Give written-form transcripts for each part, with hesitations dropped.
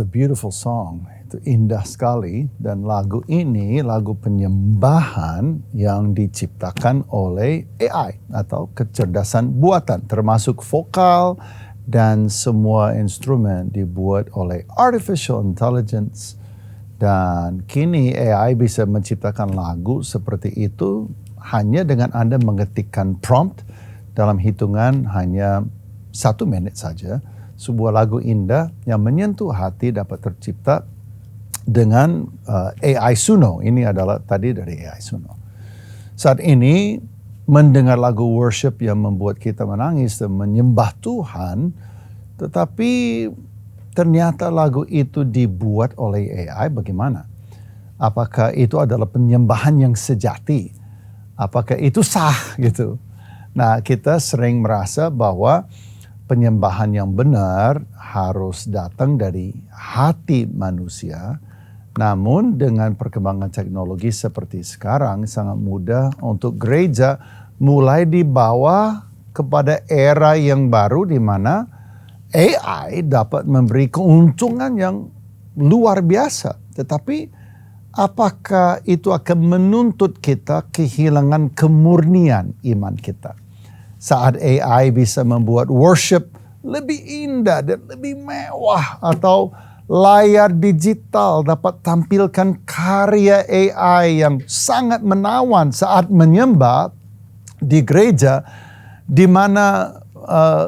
a beautiful song. Itu indah sekali. Dan lagu ini lagu penyembahan yang diciptakan oleh AI atau kecerdasan buatan, termasuk vokal dan semua instrumen dibuat oleh artificial intelligence. Dan kini AI bisa menciptakan lagu seperti itu hanya dengan Anda mengetikkan prompt dalam hitungan hanya 1 menit saja. Sebuah lagu indah yang menyentuh hati dapat tercipta dengan AI Suno. Ini adalah tadi dari AI Suno. Saat ini mendengar lagu worship yang membuat kita menangis dan menyembah Tuhan, tetapi ternyata lagu itu dibuat oleh AI, bagaimana? Apakah itu adalah penyembahan yang sejati? Apakah itu sah gitu? Nah, kita sering merasa bahwa penyembahan yang benar harus datang dari hati manusia. Namun dengan perkembangan teknologi seperti sekarang sangat mudah untuk gereja mulai dibawa kepada era yang baru di mana AI dapat memberi keuntungan yang luar biasa. Tetapi apakah itu akan menuntut kita kehilangan kemurnian iman kita? Saat AI bisa membuat worship lebih indah dan lebih mewah, atau layar digital dapat tampilkan karya AI yang sangat menawan saat menyembah di gereja, di mana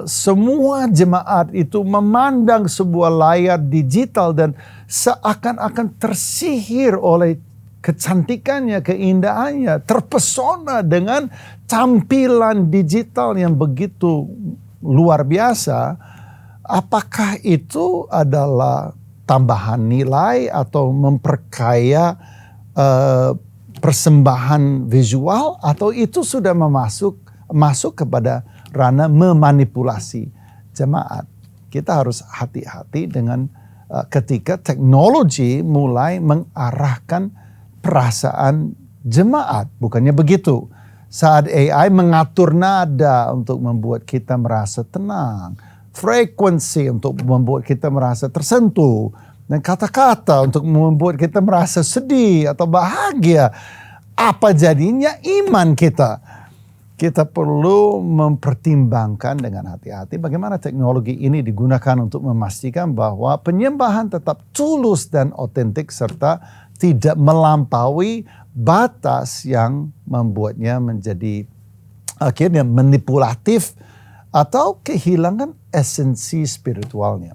semua jemaat itu memandang sebuah layar digital dan seakan-akan tersihir oleh kecantikannya, keindahannya, terpesona dengan tampilan digital yang begitu luar biasa. Apakah itu adalah tambahan nilai atau memperkaya persembahan visual, atau itu sudah masuk kepada ranah memanipulasi jemaat? Kita harus hati-hati dengan ketika teknologi mulai mengarahkan perasaan jemaat. Bukannya begitu. Saat AI mengatur nada untuk membuat kita merasa tenang, frekuensi untuk membuat kita merasa tersentuh, dan kata-kata untuk membuat kita merasa sedih atau bahagia, apa jadinya iman kita? Kita perlu mempertimbangkan dengan hati-hati bagaimana teknologi ini digunakan untuk memastikan bahwa penyembahan tetap tulus dan otentik serta tidak melampaui batas yang membuatnya menjadi akhirnya manipulatif atau kehilangan esensi spiritualnya.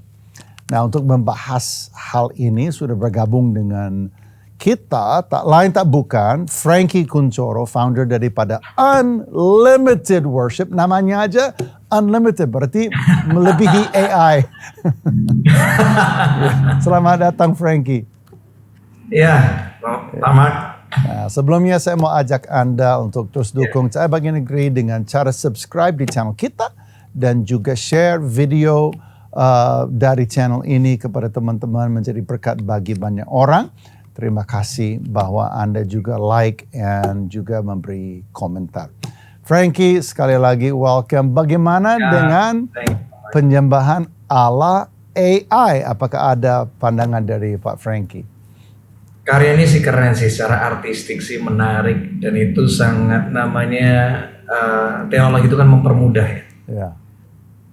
Nah, untuk membahas hal ini sudah bergabung dengan kita, tak lain tak bukan Frankie Kunchoro, founder daripada Unlimited Worship. Namanya aja Unlimited, berarti melebihi AI. Selamat datang Frankie. Ya, selamat. Nah, sebelumnya saya mau ajak Anda untuk terus dukung Cahaya Bagi Negeri dengan cara subscribe di channel kita dan juga share video dari channel ini kepada teman-teman menjadi berkat bagi banyak orang. Terima kasih bahwa Anda juga like dan juga memberi komentar. Frankie, sekali lagi welcome. Bagaimana dengan penyembahan ala AI? Apakah ada pandangan dari Pak Frankie? Karya ini sih keren sih, secara artistik sih menarik, dan itu sangat namanya teknologi itu kan mempermudah ya. Ya.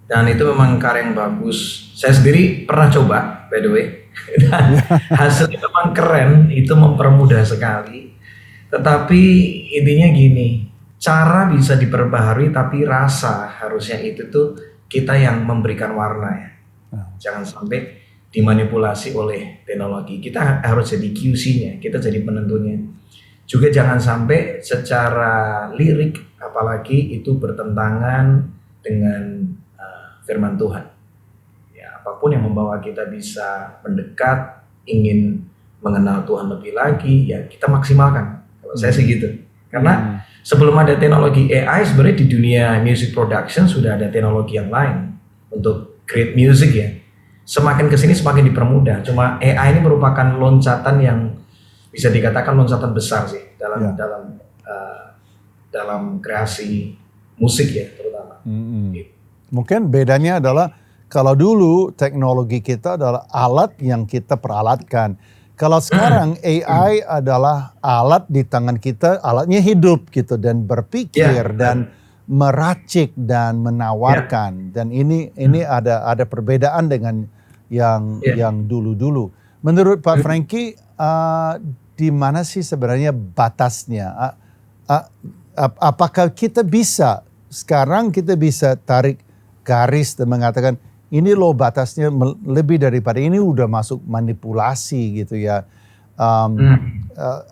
Dan itu memang karya yang bagus. Saya sendiri pernah coba, by the way. Dan hasilnya memang keren, itu mempermudah sekali. Tetapi intinya gini, cara bisa diperbaharui tapi rasa harusnya itu tuh kita yang memberikan warna ya. Jangan sampai dimanipulasi oleh teknologi. Kita harus jadi QC-nya, kita jadi penentunya. Juga jangan sampai secara lirik apalagi itu bertentangan dengan firman Tuhan. Ya, apapun yang membawa kita bisa mendekat, ingin mengenal Tuhan lebih lagi, ya kita maksimalkan. Kalau saya sih gitu. Karena sebelum ada teknologi AI, sebenarnya di dunia music production sudah ada teknologi yang lain untuk create music ya. Semakin kesini semakin dipermudah. Cuma AI ini merupakan loncatan yang bisa dikatakan loncatan besar sih dalam kreasi musik ya terutama. Mungkin bedanya adalah Kalau dulu teknologi kita adalah alat yang kita peralatkan. Kalau sekarang AI adalah alat di tangan kita, alatnya hidup gitu dan berpikir dan meracik dan menawarkan. Dan ini ada perbedaan dengan yang dulu-dulu. Menurut Pak Franky, di mana sih sebenarnya batasnya? Apakah sekarang kita bisa tarik garis dan mengatakan ini loh batasnya, lebih daripada ini udah masuk manipulasi gitu ya.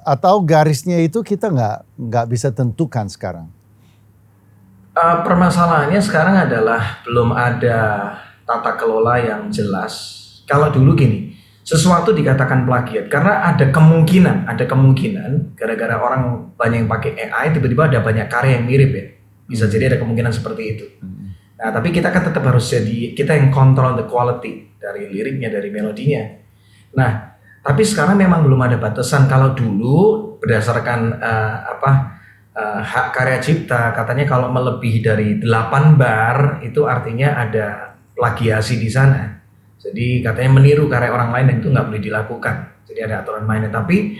Atau garisnya itu kita nggak bisa tentukan sekarang. Permasalahannya sekarang adalah belum ada tata kelola yang jelas. Kalau dulu gini, sesuatu dikatakan plagiat karena ada kemungkinan gara-gara orang banyak yang pakai AI tiba-tiba ada banyak karya yang mirip ya. Bisa jadi ada kemungkinan seperti itu. Nah, tapi kita kan tetap harus kita yang kontrol the quality dari liriknya, dari melodinya. Nah, tapi sekarang memang belum ada batasan. Kalau dulu berdasarkan hak karya cipta, katanya kalau melebihi dari 8 bar itu artinya ada plagiasi di sana. Jadi katanya meniru karya orang lain dan itu nggak boleh dilakukan. Jadi ada aturan mainnya. Tapi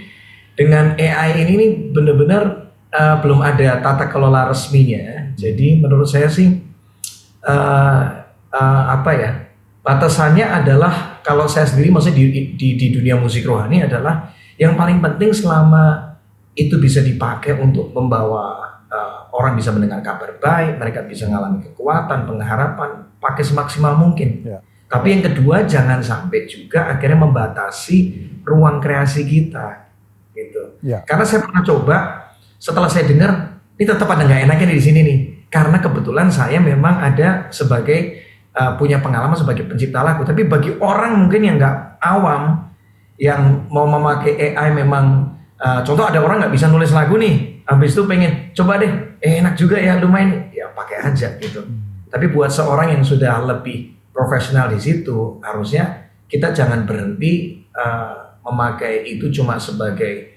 dengan AI ini benar-benar belum ada tata kelola resminya. Jadi menurut saya sih batasannya adalah kalau saya sendiri maksudnya di dunia musik rohani adalah yang paling penting selama itu bisa dipakai untuk membawa orang bisa mendengar kabar baik, mereka bisa mengalami kekuatan, pengharapan, pakai semaksimal mungkin. Tapi yang kedua jangan sampai juga akhirnya membatasi ruang kreasi kita gitu. Karena saya pernah coba, setelah saya dengar ini tetap ada nggak enaknya di sini nih. Karena kebetulan saya memang ada sebagai punya pengalaman sebagai pencipta lagu. Tapi bagi orang mungkin yang nggak awam, yang mau memakai AI memang, contoh ada orang nggak bisa nulis lagu nih, habis itu pengen coba deh, enak juga ya lumayan, ya pakai aja gitu. Tapi buat seorang yang sudah lebih profesional di situ, harusnya kita jangan berhenti memakai itu cuma sebagai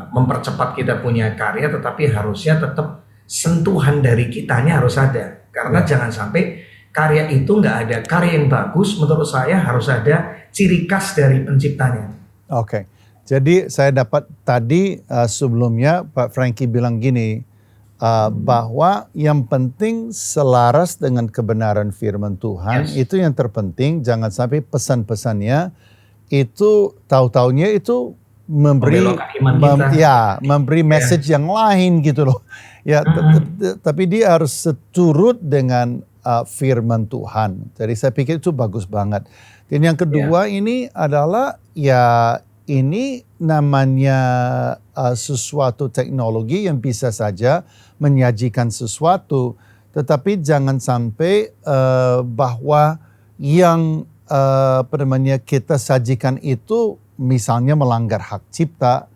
mempercepat kita punya karya, tetapi harusnya tetap sentuhan dari kitanya harus ada. Karena jangan sampai karya itu nggak ada karya yang bagus, menurut saya harus ada ciri khas dari penciptanya. Oke. Jadi saya dapat tadi sebelumnya Pak Franky bilang gini, bahwa yang penting selaras dengan kebenaran firman Tuhan, itu yang terpenting. Jangan sampai pesan-pesannya itu tahu-taunya itu memberi message yang lain gitu loh. Ya, tapi dia harus seturut dengan firman Tuhan. Jadi saya pikir itu bagus banget. Dan yang kedua ini adalah ini namanya sesuatu teknologi yang bisa saja menyajikan sesuatu, tetapi jangan sampai bahwa yang kita sajikan itu misalnya melanggar hak cipta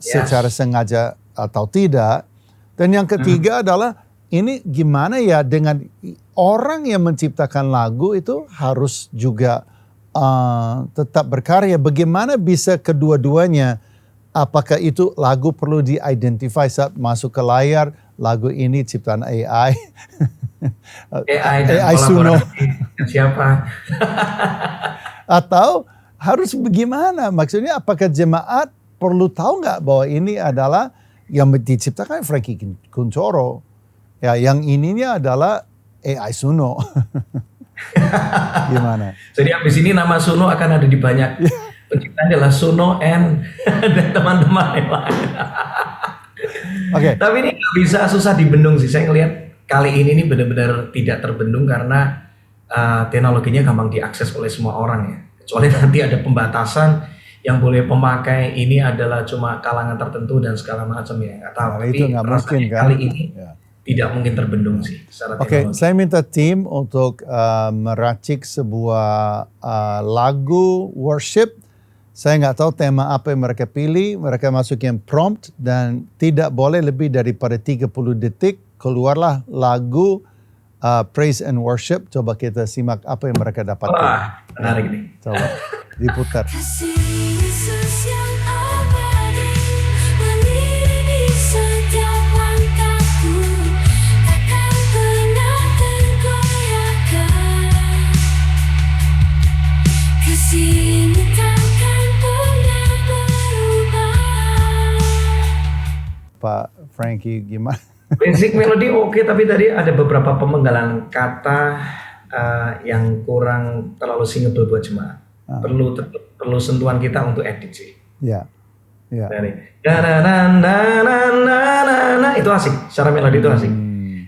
secara sengaja atau tidak. Dan yang ketiga adalah ini gimana ya dengan orang yang menciptakan lagu itu harus juga tetap berkarya. Bagaimana bisa kedua-duanya? Apakah itu lagu perlu di-identify saat masuk ke layar, lagu ini ciptaan AI? AI Suno. Siapa? Atau harus bagaimana? Maksudnya apakah jemaat perlu tahu nggak bahwa ini adalah yang diciptakan Franky Kuncoro? Ya, yang ininya adalah AI Suno. Gimana? Jadi abis ini nama Suno akan ada di banyak. Penciptanya adalah Suno dan teman-teman yang lain. Tapi ini nggak bisa, susah dibendung sih. Saya ngelihat kali ini benar-benar tidak terbendung karena teknologinya gampang diakses oleh semua orang ya. Kecuali nanti ada pembatasan yang boleh pemakai ini adalah cuma kalangan tertentu dan segala macam ya. Nggak tahu. Tapi itu nggak mungkin kan? Kali ini tidak mungkin terbendung sih. Oke, saya minta tim untuk meracik sebuah lagu worship. Saya nggak tahu tema apa yang mereka pilih. Mereka masukin prompt dan tidak boleh lebih daripada 30 detik. Keluarlah lagu praise and worship. Coba kita simak apa yang mereka dapatkan. Wah, menarik nih. Coba diputar. Pak Frankie, gimana? Basic melodi oke, tapi tadi ada beberapa pemenggalan kata yang kurang terlalu singable buat jemaat. Perlu sentuhan kita untuk edit sih. Ya, ya. Dari itu asik, secara melodi itu asik.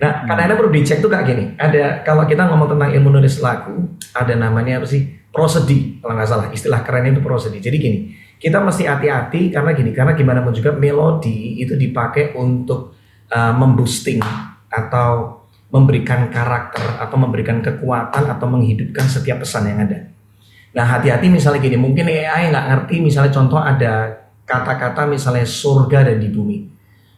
Nah, kadang-kadang perlu dicek tuh kayak gini. Ada, kalau kita ngomong tentang ilmu nulis lagu, ada namanya apa sih? Prosody, kalau nggak salah. Istilah keren itu prosody. Jadi gini, kita mesti hati-hati karena gimana pun juga melodi itu dipakai untuk memboosting atau memberikan karakter atau memberikan kekuatan atau menghidupkan setiap pesan yang ada. Nah, hati-hati misalnya gini, mungkin AI nggak ngerti, misalnya contoh ada kata-kata misalnya surga dan di bumi.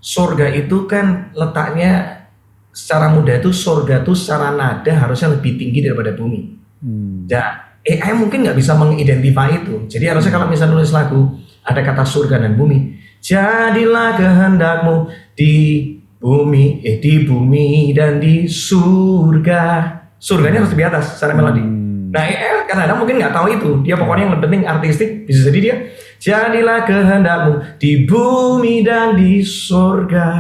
Surga itu kan letaknya secara mudah itu surga itu secara nada harusnya lebih tinggi daripada bumi. Dan AI mungkin nggak bisa mengidentify itu. Jadi harusnya kalau misalnya nulis lagu ada kata surga dan bumi, jadilah kehendakmu di bumi dan di surga. Surganya harus di atas secara melodi. Nah, AI kadang-kadang mungkin nggak tahu itu. Dia pokoknya yang penting artistik, bisa jadi dia jadilah kehendakmu di bumi dan di surga.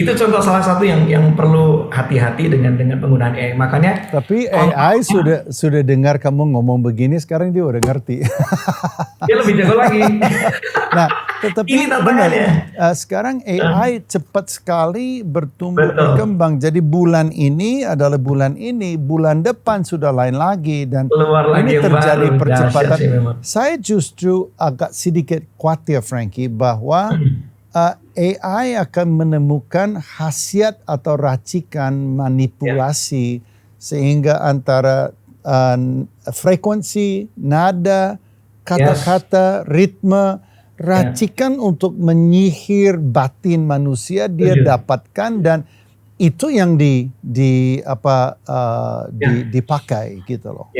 Itu contoh salah satu yang perlu hati-hati dengan penggunaan AI. Makanya tapi AI sudah dengar kamu ngomong begini, sekarang dia udah ngerti. Dia lebih jago lagi. Nah, tetapi ini tantangannya. Sekarang AI cepat sekali berkembang. Jadi bulan ini adalah bulan ini, bulan depan sudah lain lagi, dan ini terjadi percepatan. Saya justru agak sedikit khawatir, Frankie, bahwa AI akan menemukan khasiat atau racikan manipulasi sehingga antara frekuensi, nada, kata-kata, ritme, racikan untuk menyihir batin manusia dia dapatkan, dan itu yang dipakai gitu loh.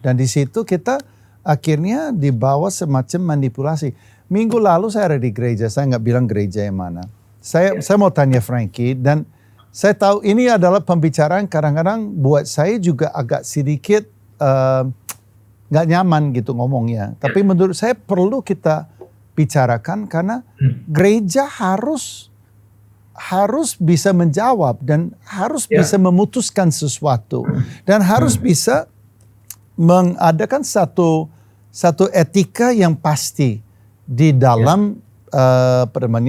Dan di situ kita akhirnya dibawa semacam manipulasi. Minggu lalu saya ada di gereja, saya nggak bilang gereja yang mana. Saya mau tanya Frankie, dan saya tahu ini adalah pembicaraan kadang-kadang buat saya juga agak sedikit nggak nyaman gitu ngomongnya. Tapi menurut saya perlu kita bicarakan karena gereja harus bisa menjawab dan harus bisa memutuskan sesuatu dan harus bisa mengadakan satu etika yang pasti di dalam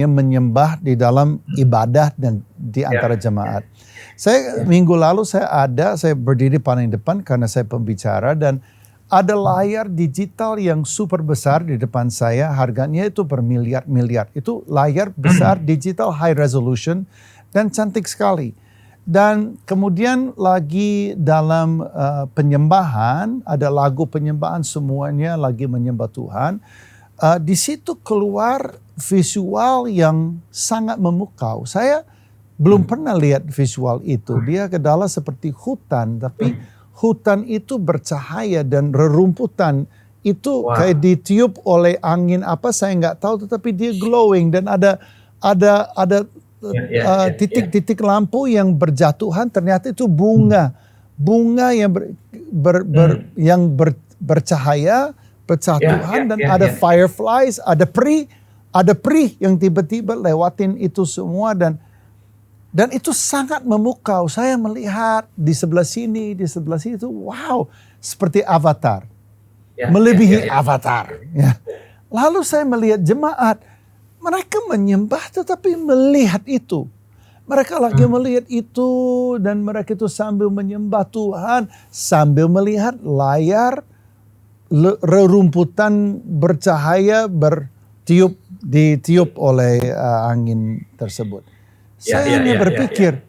menyembah, di dalam ibadah dan di antara jemaat. Saya minggu lalu saya berdiri paling depan karena saya pembicara, dan ada layar digital yang super besar di depan saya, harganya itu bermiliar-miliar. Itu layar besar digital high resolution dan cantik sekali. Dan kemudian lagi dalam penyembahan, ada lagu penyembahan, semuanya lagi menyembah Tuhan. Di situ keluar visual yang sangat memukau. Saya belum pernah lihat visual itu. Dia adalah seperti hutan, tapi hutan itu bercahaya dan rerumputan itu kayak ditiup oleh angin apa saya nggak tahu, tetapi dia glowing dan ada titik-titik lampu yang berjatuhan. Ternyata itu bunga yang bercahaya. Berjatuhan dan ada fireflies, ada peri yang tiba-tiba lewatin itu semua, dan itu sangat memukau. Saya melihat di sebelah sini, di sebelah situ, wow, seperti Avatar, melebihi Avatar. Ya. Lalu saya melihat jemaat, mereka menyembah tetapi melihat itu. Mereka lagi melihat itu, dan mereka itu sambil menyembah Tuhan, sambil melihat layar rerumputan bercahaya ditiup oleh angin tersebut. Saya hanya berpikir,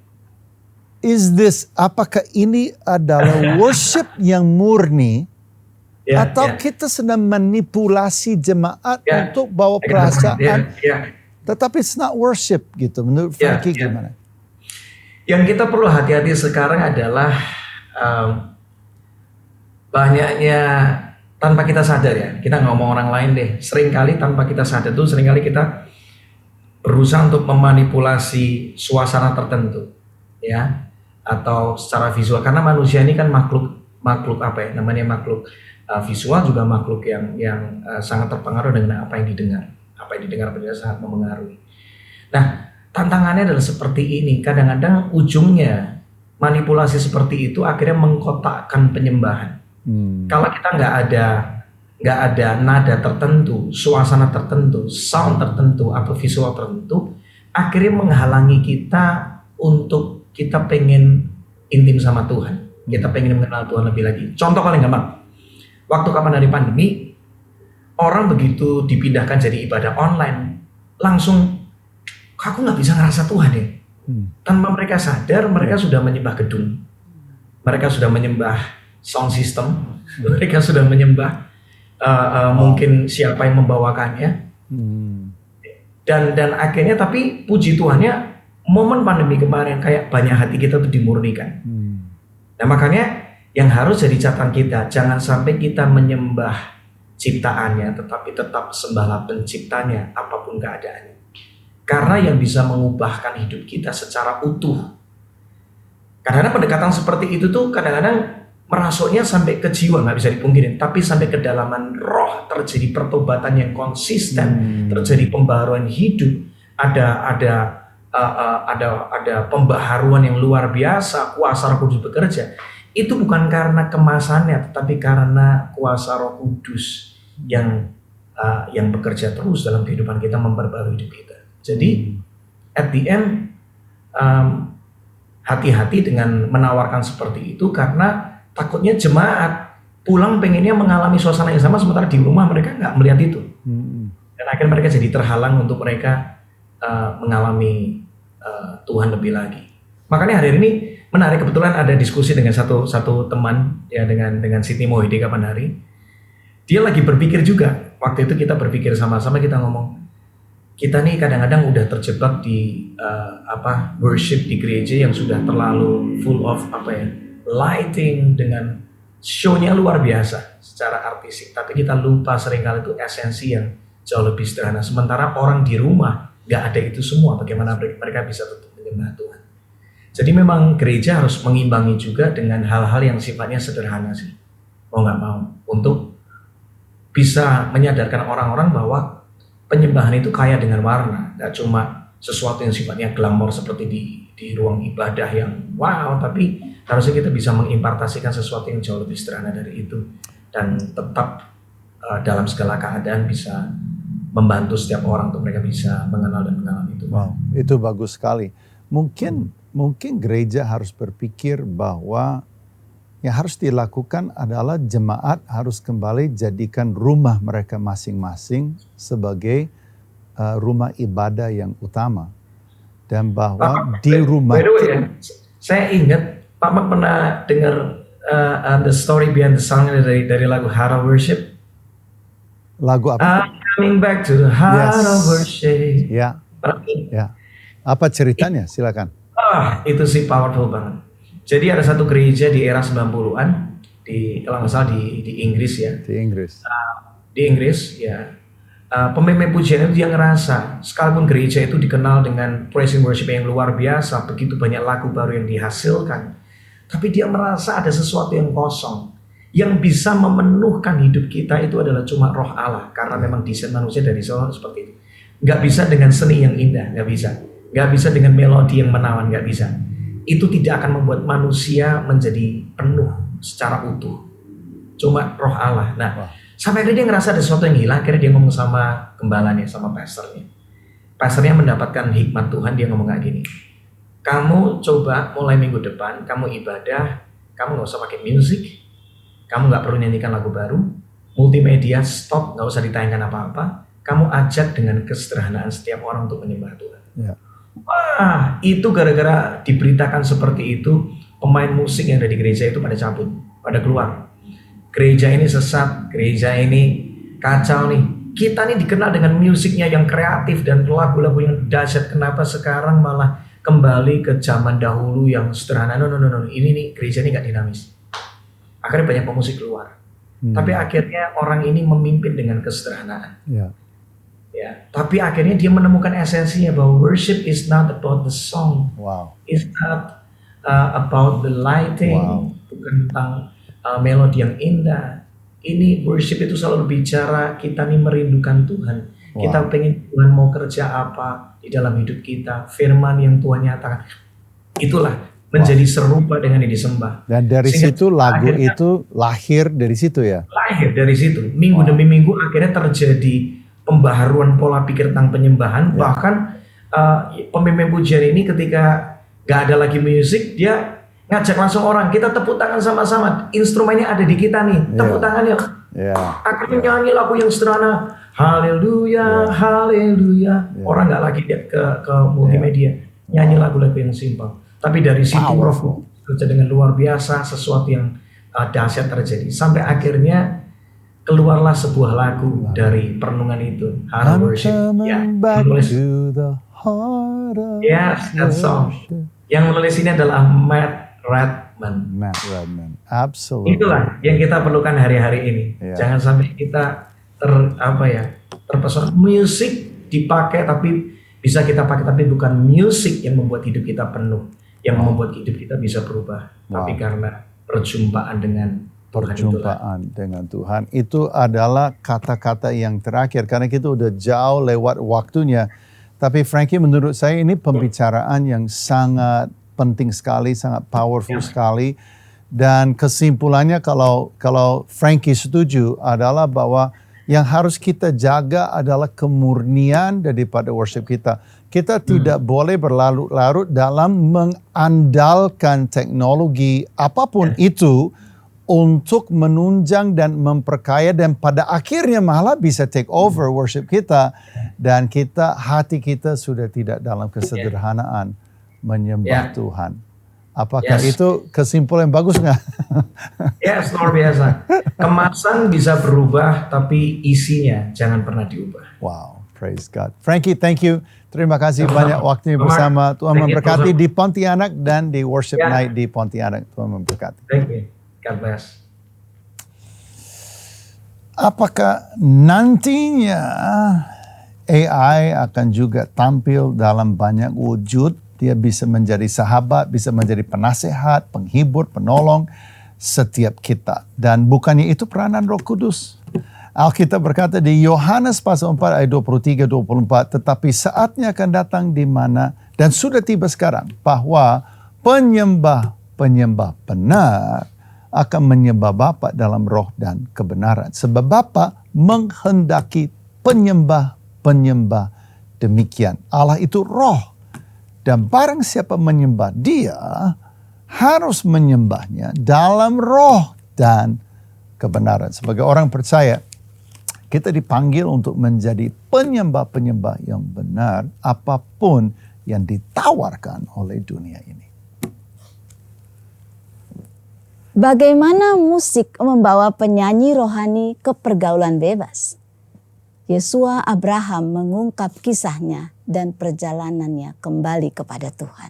apakah ini adalah worship yang murni, atau kita sedang manipulasi jemaat untuk bawa perasaan, tetapi it's not worship gitu. Menurut Frankie gimana? Yang kita perlu hati-hati sekarang adalah banyaknya tanpa kita sadar, ya, kita ngomong orang lain deh. Seringkali tanpa kita sadar tuh, seringkali kita berusaha untuk memanipulasi suasana tertentu, ya, atau secara visual. Karena manusia ini kan makhluk apa ya? Namanya makhluk visual, juga makhluk yang sangat terpengaruh dengan apa yang didengar, apa yang didengar pendengar sangat mempengaruhi. Nah, tantangannya adalah seperti ini. Kadang-kadang ujungnya manipulasi seperti itu akhirnya mengkotakkan penyembahan. Kalau kita nggak ada nada tertentu, suasana tertentu, sound tertentu atau visual tertentu, akhirnya menghalangi kita untuk kita pengen intim sama Tuhan. Kita pengen mengenal Tuhan lebih lagi. Contoh paling gampang, waktu kapan hari pandemi, orang begitu dipindahkan jadi ibadah online, langsung aku nggak bisa ngerasa Tuhan ya. Tanpa mereka sadar, mereka sudah menyembah gedung, mereka sudah menyembah sound system, mereka sudah menyembah mungkin siapa yang membawakannya, dan akhirnya tapi puji Tuhannya momen pandemi kemarin kayak banyak hati kita tuh dimurnikan. Nah makanya yang harus jadi catatan kita, jangan sampai kita menyembah ciptaannya, tetapi tetap sembahlah penciptanya apapun keadaannya. Karena yang bisa mengubahkan hidup kita secara utuh. Kadang-kadang pendekatan seperti itu tuh kadang-kadang merasuknya sampai ke jiwa, nggak bisa dipungkirin, tapi sampai ke kedalaman roh, terjadi pertobatan yang konsisten, terjadi pembaharuan hidup, ada pembaharuan yang luar biasa, kuasa Roh Kudus bekerja. Itu bukan karena kemasannya, tetapi karena kuasa Roh Kudus yang bekerja terus dalam kehidupan kita, memperbarui hidup kita. Jadi at the end hati-hati dengan menawarkan seperti itu, karena takutnya jemaat pulang pengennya mengalami suasana yang sama, sementara di rumah mereka nggak melihat itu. Dan akhirnya mereka jadi terhalang untuk mereka mengalami Tuhan lebih lagi. Makanya hari ini menarik, kebetulan ada diskusi dengan satu teman ya, dengan Siti Mohede kapan hari. Dia lagi berpikir juga. Waktu itu kita berpikir sama-sama, kita ngomong, kita nih kadang-kadang udah terjebak di worship di gereja yang sudah terlalu full of lighting, dengan show-nya luar biasa secara artistik, tapi kita lupa seringkali itu esensi yang jauh lebih sederhana. Sementara orang di rumah nggak ada itu semua, bagaimana mereka bisa tetap menyembah Tuhan. Jadi memang gereja harus mengimbangi juga dengan hal-hal yang sifatnya sederhana sih, mau nggak mau, untuk bisa menyadarkan orang-orang bahwa penyembahan itu kaya dengan warna, nggak cuma sesuatu yang sifatnya glamor seperti di ruang ibadah yang wow, tapi harusnya kita bisa mengimpartasikan sesuatu yang jauh lebih sederhana dari itu, dan tetap dalam segala keadaan bisa membantu setiap orang untuk mereka bisa mengenal dan mengalami itu. Wow, itu bagus sekali. Mungkin gereja harus berpikir bahwa yang harus dilakukan adalah jemaat harus kembali jadikan rumah mereka masing-masing sebagai rumah ibadah yang utama, dan bahwa di rumah. By the way, saya ingat Pak Mak pernah dengar the story behind the song dari lagu Heart of Worship. Lagu apa? I'm coming back to the heart of worship. Ya. Apa ceritanya? Silakan. Itu sih powerful banget. Jadi ada satu gereja di era 90-an kalau nggak salah di Inggris ya. Di Inggris. Di Inggris ya. Pemimpin pujian itu dia ngerasa, sekalipun gereja itu dikenal dengan praise and worship yang luar biasa, begitu banyak lagu baru yang dihasilkan, tapi dia merasa ada sesuatu yang kosong. Yang bisa memenuhkan hidup kita itu adalah cuma Roh Allah, karena memang desain manusia dari awal seperti itu. Nggak bisa dengan seni yang indah, nggak bisa. Nggak bisa dengan melodi yang menawan, nggak bisa. Itu tidak akan membuat manusia menjadi penuh secara utuh. Cuma Roh Allah. Nah, sampai akhirnya dia ngerasa ada sesuatu yang hilang. Akhirnya dia ngomong sama gembalanya, sama pastornya. Pastornya mendapatkan hikmat Tuhan, dia ngomong kayak gini, kamu coba mulai minggu depan, kamu ibadah, kamu gak usah pakai musik, kamu gak perlu nyanyikan lagu baru, multimedia stop, gak usah ditayangkan apa-apa, kamu ajak dengan kesederhanaan setiap orang untuk menyembah Tuhan. Wah, itu gara-gara diberitakan seperti itu, pemain musik yang ada di gereja itu pada cabut, pada keluar. Gereja ini sesat, gereja ini kacau nih. Kita nih dikenal dengan musiknya yang kreatif dan lagu-lagu yang dahsyat. Kenapa sekarang malah kembali ke zaman dahulu yang sederhana? No. Ini nih gereja ini gak dinamis. Akhirnya banyak pemusik keluar. Tapi akhirnya orang ini memimpin dengan kesederhanaan. Ya, tapi akhirnya dia menemukan esensinya bahwa worship is not about the song. It's not about the lighting. Bukan tentang melodi yang indah. Ini worship itu selalu bicara kita nih merindukan Tuhan. Kita pengen Tuhan mau kerja apa di dalam hidup kita, firman yang Tuhan nyatakan. Itulah menjadi serupa dengan yang disembah. Dan dari Sehingga situ lagu akhirnya itu lahir dari situ ya? lahir dari situ. Minggu demi minggu akhirnya terjadi pembaharuan pola pikir tentang penyembahan. Bahkan pemimpin pujian ini ketika gak ada lagi musik, dia ngajak langsung orang, kita tepuk tangan sama-sama. Instrumennya ada di kita nih, tepuk tangan yuk. Akhirnya nyanyi lagu yang sederhana, haleluya, haleluya. Orang gak lagi ke multimedia, nyanyi lagu-lagu yang simpel. Tapi dari situ Roh kerja dengan luar biasa, sesuatu yang dahsyat terjadi. Sampai akhirnya keluarlah sebuah lagu dari perenungan itu, Heart Worship. Yes, that song. Yang menulis ini adalah Matt Redman. Absolutely. Itulah yang kita perlukan hari-hari ini. Jangan sampai kita terpesona. Musik dipakai tapi bisa kita pakai, tapi bukan musik yang membuat hidup kita penuh, yang membuat hidup kita bisa berubah. Tapi karena perjumpaan dengan Tuhan itu adalah kata-kata yang terakhir, karena kita udah jauh lewat waktunya. Tapi Frankie, menurut saya ini pembicaraan yang sangat penting sekali, sangat powerful sekali. Dan kesimpulannya kalau Frankie setuju adalah bahwa yang harus kita jaga adalah kemurnian daripada worship kita. Kita tidak boleh berlarut-larut dalam mengandalkan teknologi apapun itu untuk menunjang dan memperkaya, dan pada akhirnya malah bisa take over worship kita, dan hati kita sudah tidak dalam kesederhanaan menyembah Tuhan. Apakah itu kesimpulan yang bagus nggak? Yes, luar biasa. Kemasan bisa berubah, tapi isinya jangan pernah diubah. Wow, praise God. Frankie, thank you. Terima kasih banyak waktunya bersama. Tuhan memberkati di Pontianak dan di Worship Night di Pontianak. Tuhan memberkati. Thank you. God bless. Apakah nantinya AI akan juga tampil dalam banyak wujud? Dia bisa menjadi sahabat, bisa menjadi penasehat, penghibur, penolong setiap kita. Dan bukannya itu peranan Roh Kudus. Alkitab berkata di Yohanes pasal 4 ayat 23-24, tetapi saatnya akan datang di mana, dan sudah tiba sekarang, bahwa penyembah benar akan menyembah Bapa dalam roh dan kebenaran. Sebab Bapa menghendaki penyembah demikian. Allah itu roh. Dan barang siapa menyembah dia, harus menyembahnya dalam roh dan kebenaran. Sebagai orang percaya, kita dipanggil untuk menjadi penyembah-penyembah yang benar apapun yang ditawarkan oleh dunia ini. Bagaimana musik membawa penyanyi rohani ke pergaulan bebas? Yesua Abraham mengungkap kisahnya dan perjalanannya kembali kepada Tuhan.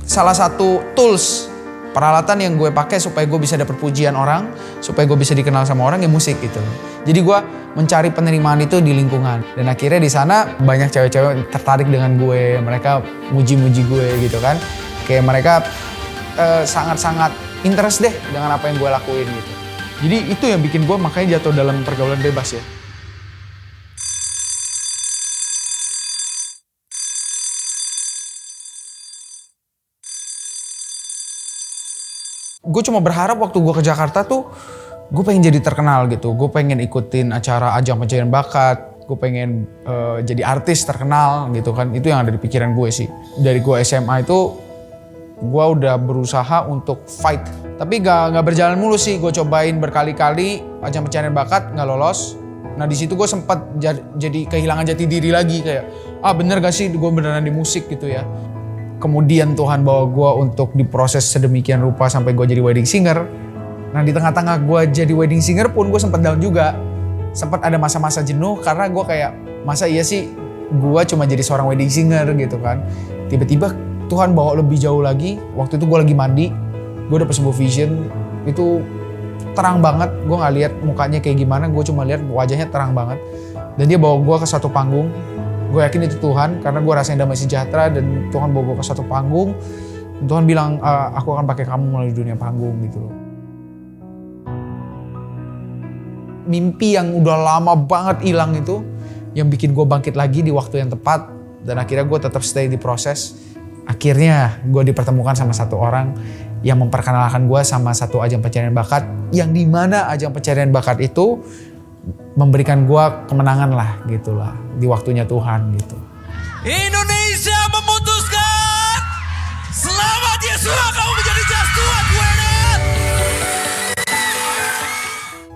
Salah satu tools, peralatan yang gue pakai supaya gue bisa dapat pujian orang, supaya gue bisa dikenal sama orang, ya musik gitu. Jadi gue mencari penerimaan itu di lingkungan. Dan akhirnya di sana banyak cewek-cewek tertarik dengan gue, mereka muji-muji gue gitu kan. Kayak mereka sangat-sangat interest deh dengan apa yang gue lakuin gitu. Jadi itu yang bikin gue makanya jatuh dalam pergaulan bebas ya. Gue cuma berharap waktu gue ke Jakarta tuh gue pengen jadi terkenal gitu. Gue pengen ikutin acara ajang pencarian bakat. Gue pengen jadi artis terkenal gitu kan. Itu yang ada di pikiran gue sih. Dari gue SMA itu gue udah berusaha untuk fight. Tapi gak berjalan mulus sih. Gue cobain berkali-kali ajang pencarian bakat, gak lolos. Nah di situ gue sempat jadi kehilangan jati diri lagi. Kayak, bener gak sih gue beneran di musik gitu ya. Kemudian Tuhan bawa gue untuk diproses sedemikian rupa sampai gue jadi wedding singer. Nah di tengah-tengah gue jadi wedding singer pun gue sempat down juga. Sempat ada masa-masa jenuh karena gue kayak, masa iya sih gue cuma jadi seorang wedding singer gitu kan. Tiba-tiba Tuhan bawa lebih jauh lagi. Waktu itu gue lagi mandi, gue dapet sebuah vision, itu terang banget. Gue gak lihat mukanya kayak gimana, gue cuma lihat wajahnya terang banget. Dan dia bawa gue ke satu panggung. Gue yakin itu Tuhan, karena gue rasain damai sejahtera, dan Tuhan bawa gue ke satu panggung. Dan Tuhan bilang, aku akan pakai kamu melalui dunia panggung gitu loh. mimpi yang udah lama banget hilang itu yang bikin gue bangkit lagi di waktu yang tepat. Dan akhirnya gue tetap stay di proses. Akhirnya gue dipertemukan sama satu orang yang memperkenalkan gue sama satu ajang pencarian bakat, yang dimana ajang pencarian bakat itu memberikan gue kemenangan lah gitu lah di waktunya Tuhan gitu. Indonesia memutuskan, selamat Yesua, kamu menjadi jas Tuhan.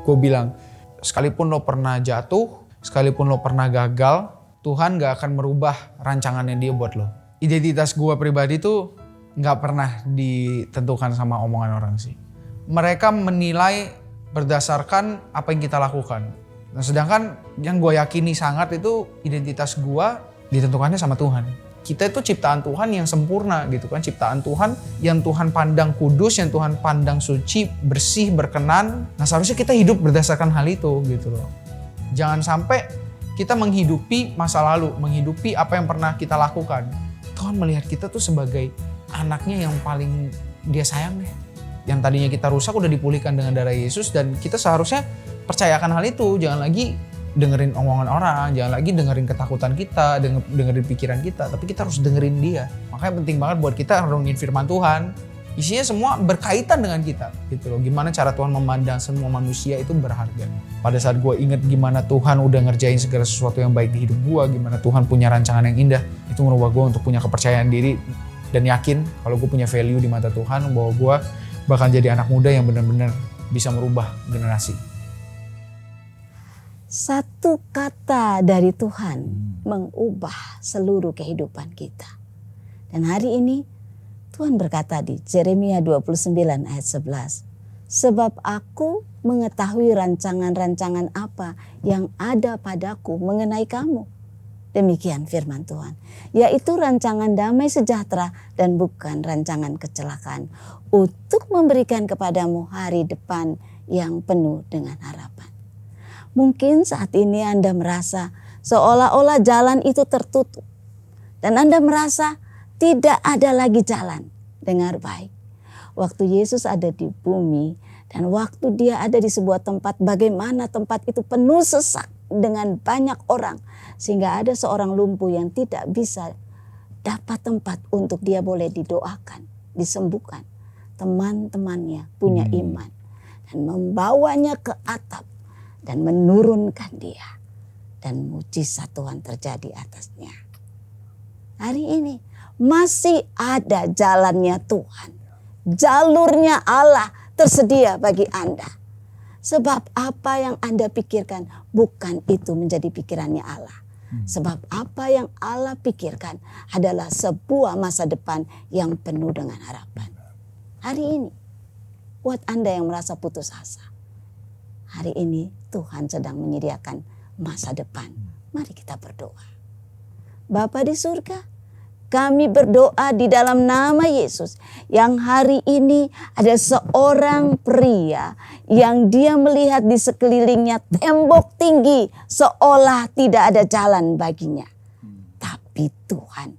Gue bilang, sekalipun lo pernah jatuh, sekalipun lo pernah gagal, Tuhan gak akan merubah rancangannya dia buat lo. Identitas gue pribadi tuh gak pernah ditentukan sama omongan orang sih. Mereka menilai berdasarkan apa yang kita lakukan. Nah, sedangkan yang gue yakini sangat itu identitas gue ditentukannya sama Tuhan. Kita itu ciptaan Tuhan yang sempurna gitu kan. Ciptaan Tuhan yang Tuhan pandang kudus, yang Tuhan pandang suci, bersih, berkenan. Nah seharusnya kita hidup berdasarkan hal itu gitu loh. Jangan sampai kita menghidupi masa lalu, menghidupi apa yang pernah kita lakukan. Tuhan melihat kita tuh sebagai anaknya yang paling dia sayang deh. Yang tadinya kita rusak udah dipulihkan dengan darah Yesus, dan kita seharusnya percayakan hal itu. Jangan lagi dengerin omongan orang, jangan lagi dengerin ketakutan kita, dengerin pikiran kita, tapi kita harus dengerin dia. Makanya penting banget buat kita renungin firman Tuhan. Isinya semua berkaitan dengan kita gitu loh. Gimana cara Tuhan memandang semua manusia itu berharga. Pada saat gue inget gimana Tuhan udah ngerjain segala sesuatu yang baik di hidup gue, gimana Tuhan punya rancangan yang indah, itu merubah gue untuk punya kepercayaan diri dan yakin kalau gue punya value di mata Tuhan, bahwa gue bakal jadi anak muda yang benar-benar bisa merubah generasi. Satu kata dari Tuhan mengubah seluruh kehidupan kita. Dan hari ini Tuhan berkata di Yeremia 29 ayat 11. Sebab aku mengetahui rancangan-rancangan apa yang ada padaku mengenai kamu. Demikian firman Tuhan. Yaitu rancangan damai sejahtera dan bukan rancangan kecelakaan. Untuk memberikan kepadamu hari depan yang penuh dengan harapan. Mungkin saat ini Anda merasa seolah-olah jalan itu tertutup. Dan Anda merasa tidak ada lagi jalan. Dengar baik. Waktu Yesus ada di bumi dan waktu dia ada di sebuah tempat, bagaimana tempat itu penuh sesak dengan banyak orang. Sehingga ada seorang lumpuh yang tidak bisa dapat tempat untuk dia boleh didoakan, disembuhkan. Teman-temannya punya iman dan membawanya ke atap dan menurunkan dia. Dan mujizat Tuhan terjadi atasnya. Hari ini masih ada jalannya Tuhan. Jalurnya Allah tersedia bagi Anda. Sebab apa yang Anda pikirkan bukan itu menjadi pikirannya Allah. Sebab apa yang Allah pikirkan adalah sebuah masa depan yang penuh dengan harapan. Hari ini buat Anda yang merasa putus asa. Hari ini Tuhan sedang menyediakan masa depan. Mari kita berdoa. Bapa di surga, kami berdoa di dalam nama Yesus. Yang hari ini ada seorang pria yang dia melihat di sekelilingnya tembok tinggi seolah tidak ada jalan baginya. Tapi Tuhan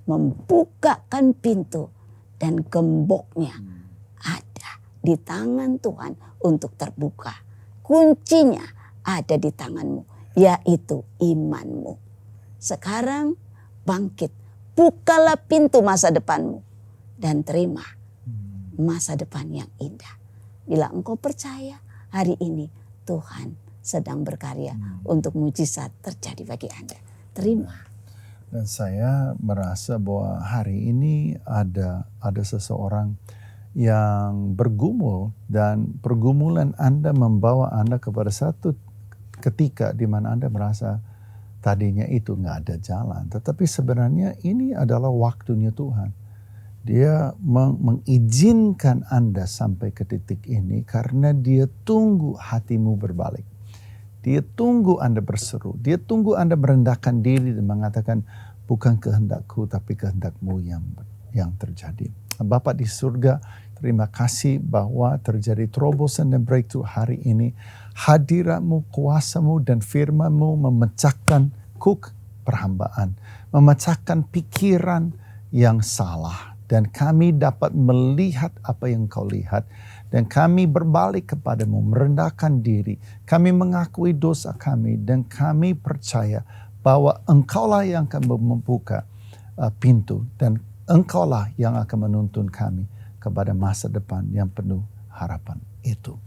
membukakan pintu dan gemboknya ada di tangan Tuhan untuk terbuka. Kuncinya ada di tanganmu, yaitu imanmu. Sekarang bangkit, bukalah pintu masa depanmu dan terima masa depan yang indah. Bila engkau percaya, hari ini Tuhan sedang berkarya untuk mujizat terjadi bagi Anda. Terima. Dan saya merasa bahwa hari ini ada seseorang yang bergumul, dan pergumulan Anda membawa Anda kepada satu ketika di mana Anda merasa tadinya itu nggak ada jalan. Tetapi sebenarnya ini adalah waktunya Tuhan. Dia mengizinkan Anda sampai ke titik ini karena dia tunggu hatimu berbalik. Dia tunggu Anda berseru. Dia tunggu Anda merendahkan diri dan mengatakan, bukan kehendakku tapi kehendakmu yang terjadi. Bapa di surga, terima kasih bahwa terjadi terobosan dan breakthrough hari ini. Hadiratmu, kuasamu dan firmanmu memecahkan kuk perhambaan. Memecahkan pikiran yang salah. Dan kami dapat melihat apa yang kau lihat. Dan kami berbalik kepadamu, merendahkan diri. Kami mengakui dosa kami dan kami percaya bahwa Engkaulah yang akan membuka pintu dan Engkaulah yang akan menuntun kami kepada masa depan yang penuh harapan itu.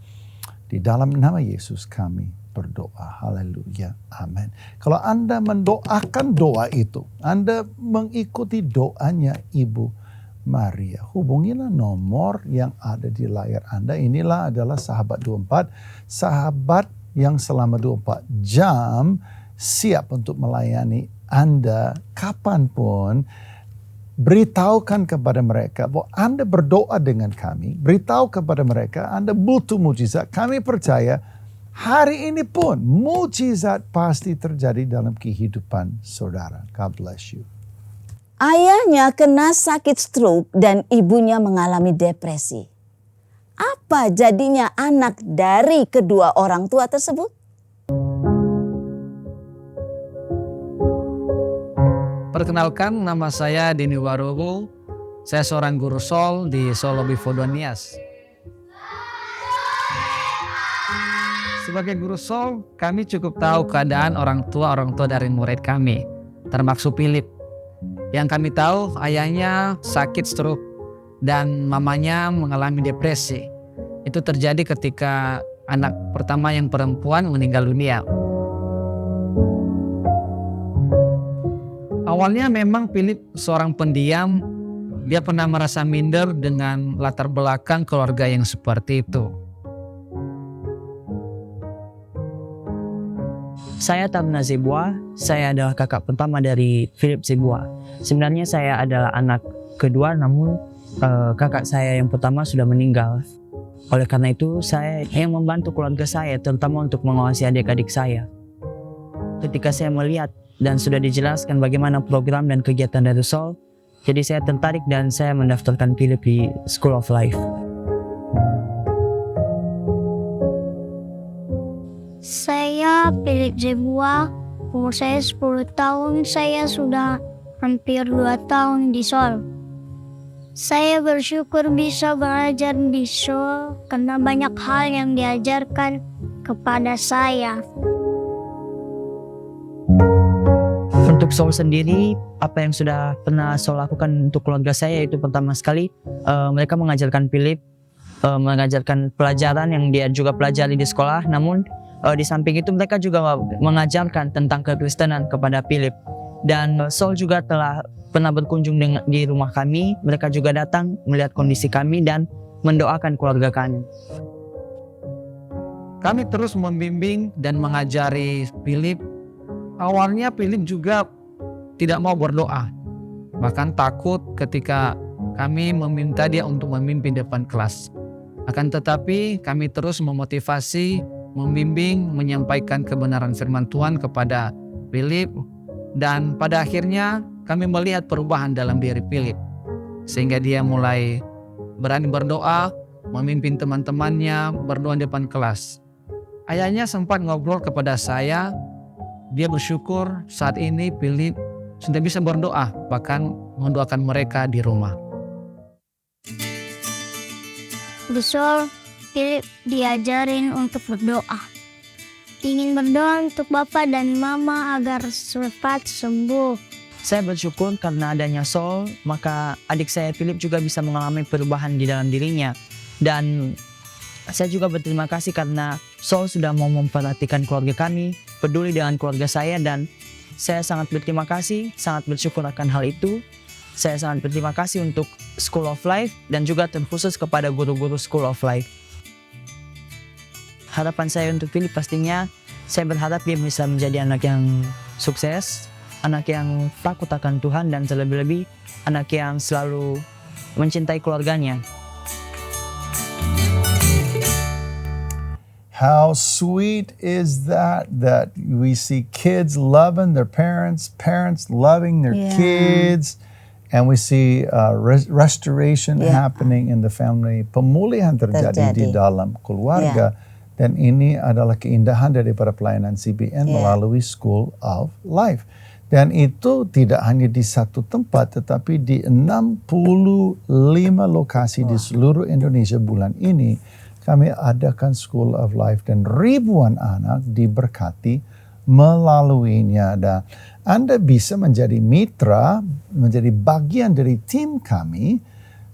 Di dalam nama Yesus kami berdoa. Haleluya. Amin. Kalau Anda mendoakan doa itu, Anda mengikuti doanya Ibu Maria, hubungilah nomor yang ada di layar Anda. Inilah adalah sahabat 24, sahabat yang selama 24 jam siap untuk melayani Anda kapanpun. Beritahukan kepada mereka bahwa Anda berdoa dengan kami. Beritahu kepada mereka Anda butuh mujizat. Kami percaya hari ini pun mujizat pasti terjadi dalam kehidupan saudara. God bless you. Ayahnya kena sakit stroke dan ibunya mengalami depresi. Apa jadinya anak dari kedua orang tua tersebut? Perkenalkan, nama saya Dini Warowo. Saya seorang guru sol di Solo Bifodonias. Sebagai guru sol, kami cukup tahu keadaan orang tua dari murid kami, termasuk Philip. Yang kami tahu ayahnya sakit stroke dan mamanya mengalami depresi. Itu terjadi ketika anak pertama yang perempuan meninggal dunia. Awalnya memang Philip seorang pendiam. Dia pernah merasa minder dengan latar belakang keluarga yang seperti itu. Saya Tabna Zebua, saya adalah kakak pertama dari Philip Zebua. Sebenarnya saya adalah anak kedua, namun kakak saya yang pertama sudah meninggal. Oleh karena itu, saya yang membantu keluarga saya, terutama untuk mengawasi adik-adik saya. Ketika saya melihat dan sudah dijelaskan bagaimana program dan kegiatan dari Sol, jadi saya tertarik dan saya mendaftarkan Philip di School of Life. Saya Philip Zebua, umur saya 10 tahun, saya sudah hampir 2 tahun di Sol. Saya bersyukur bisa belajar di Sol karena banyak hal yang diajarkan kepada saya. Untuk Sol sendiri, apa yang sudah pernah Sol lakukan untuk keluarga saya itu pertama sekali, mereka mengajarkan Philip, mengajarkan pelajaran yang dia juga pelajari di sekolah, namun di samping itu mereka juga mengajarkan tentang kekristenan kepada Philip. Dan Sol juga telah pernah berkunjung di rumah kami. Mereka juga datang melihat kondisi kami dan mendoakan keluarga kami. Kami terus membimbing dan mengajari Philip. Awalnya Philip juga tidak mau berdoa. Bahkan takut ketika kami meminta dia untuk memimpin depan kelas. Akan tetapi kami terus memotivasi, membimbing, menyampaikan kebenaran firman Tuhan kepada Philip, dan pada akhirnya kami melihat perubahan dalam diri Philip sehingga dia mulai berani berdoa, memimpin teman-temannya berdoa di depan kelas. Ayahnya sempat ngobrol kepada saya, dia bersyukur saat ini Philip sudah bisa berdoa, bahkan mendoakan mereka di rumah. Di Sol, Philip diajarin untuk berdoa. Ingin berdoa untuk Bapak dan Mama agar cepat sembuh. Saya bersyukur karena adanya Sol, maka adik saya Philip juga bisa mengalami perubahan di dalam dirinya. Dan saya juga berterima kasih karena Sol sudah mau memperhatikan keluarga kami, peduli dengan keluarga saya, dan saya sangat berterima kasih, sangat bersyukur akan hal itu. Saya sangat berterima kasih untuk School of Life dan juga terkhusus kepada guru-guru School of Life. Harapan saya untuk Philip pastinya, saya berharap dia bisa menjadi anak yang sukses, anak yang takut akan Tuhan, dan terlebih-lebih anak yang selalu mencintai keluarganya. How sweet is that we see kids loving their parents, parents loving their kids, and we see restoration happening in the family. Pemulihan terjadi di dalam keluarga. Dan ini adalah keindahan daripada pelayanan CBN melalui School of Life. Dan itu tidak hanya di satu tempat, tetapi di 65 lokasi di seluruh Indonesia bulan ini. Kami adakan School of Life dan ribuan anak diberkati melaluinya. Dan Anda bisa menjadi mitra, menjadi bagian dari tim kami,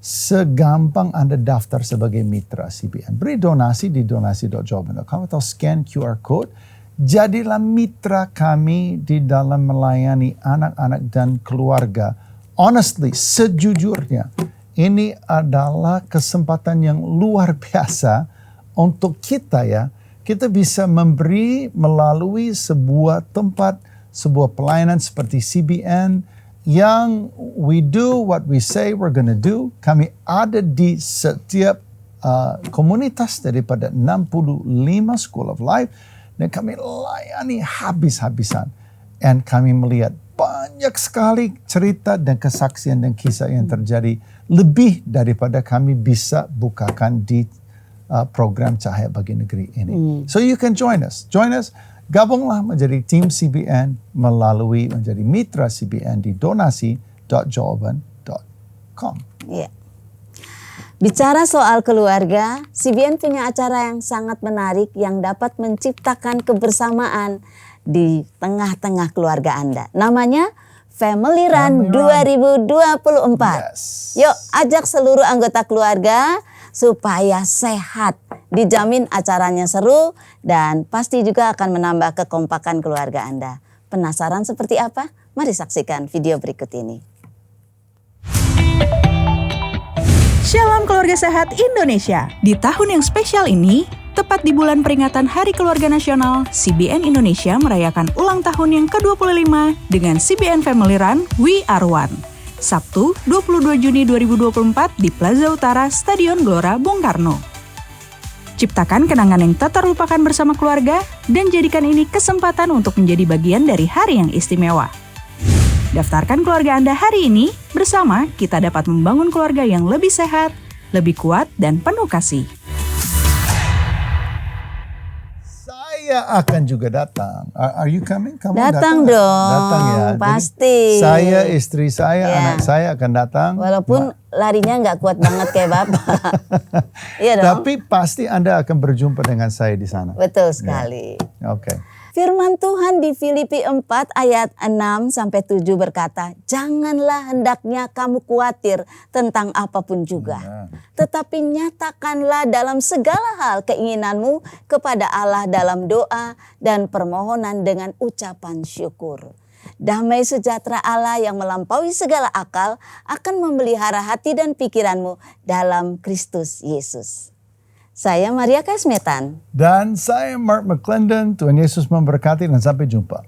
segampang Anda daftar sebagai mitra CBN. Beri donasi di donasi.jawaban.com atau scan QR code. Jadilah mitra kami di dalam melayani anak-anak dan keluarga. Honestly, sejujurnya, ini adalah kesempatan yang luar biasa untuk kita ya. Kita bisa memberi melalui sebuah tempat, sebuah pelayanan seperti CBN yang we do what we say we're gonna do. Kami ada di setiap komunitas daripada 65 School of Life. Dan kami layani habis-habisan. Dan kami melihat banyak sekali cerita dan kesaksian dan kisah yang terjadi. Lebih daripada kami bisa bukakan di program Cahaya Bagi Negeri ini. So you can join us. Join us. Gabunglah menjadi tim CBN melalui menjadi mitra CBN di donasi.jawaban.com. Iya. Bicara soal keluarga, CBN punya acara yang sangat menarik yang dapat menciptakan kebersamaan di tengah-tengah keluarga Anda. Namanya Family Run 2024. Yes. Yuk, ajak seluruh anggota keluarga supaya sehat. Dijamin acaranya seru dan pasti juga akan menambah kekompakan keluarga Anda. Penasaran seperti apa? Mari saksikan video berikut ini. Shalom keluarga sehat Indonesia. Di tahun yang spesial ini, tepat di bulan peringatan Hari Keluarga Nasional, CBN Indonesia merayakan ulang tahun yang ke-25 dengan CBN Family Run We Are One. Sabtu, 22 Juni 2024 di Plaza Utara Stadion Gelora Bung Karno. Ciptakan kenangan yang tak terlupakan bersama keluarga dan jadikan ini kesempatan untuk menjadi bagian dari hari yang istimewa. Daftarkan keluarga Anda hari ini, bersama kita dapat membangun keluarga yang lebih sehat, lebih kuat, dan penuh kasih. Saya akan juga datang. Are you coming? Kamu Datang dong, Datang ya. Jadi, pasti. saya, istri saya, Ya. anak saya akan datang. Walaupun larinya nggak kuat banget kayak Bapak. Iya dong. Tapi pasti Anda akan berjumpa dengan saya di sana. Betul sekali. Oke. Firman Tuhan di Filipi 4 ayat 6-7 berkata, janganlah hendaknya kamu khawatir tentang apapun juga. Tetapi nyatakanlah dalam segala hal keinginanmu kepada Allah dalam doa dan permohonan dengan ucapan syukur. Damai sejahtera Allah yang melampaui segala akal akan memelihara hati dan pikiranmu dalam Kristus Yesus. Saya Maria Kasmetan. Dan saya Mark McClendon. Tuhan Yesus memberkati dan sampai jumpa.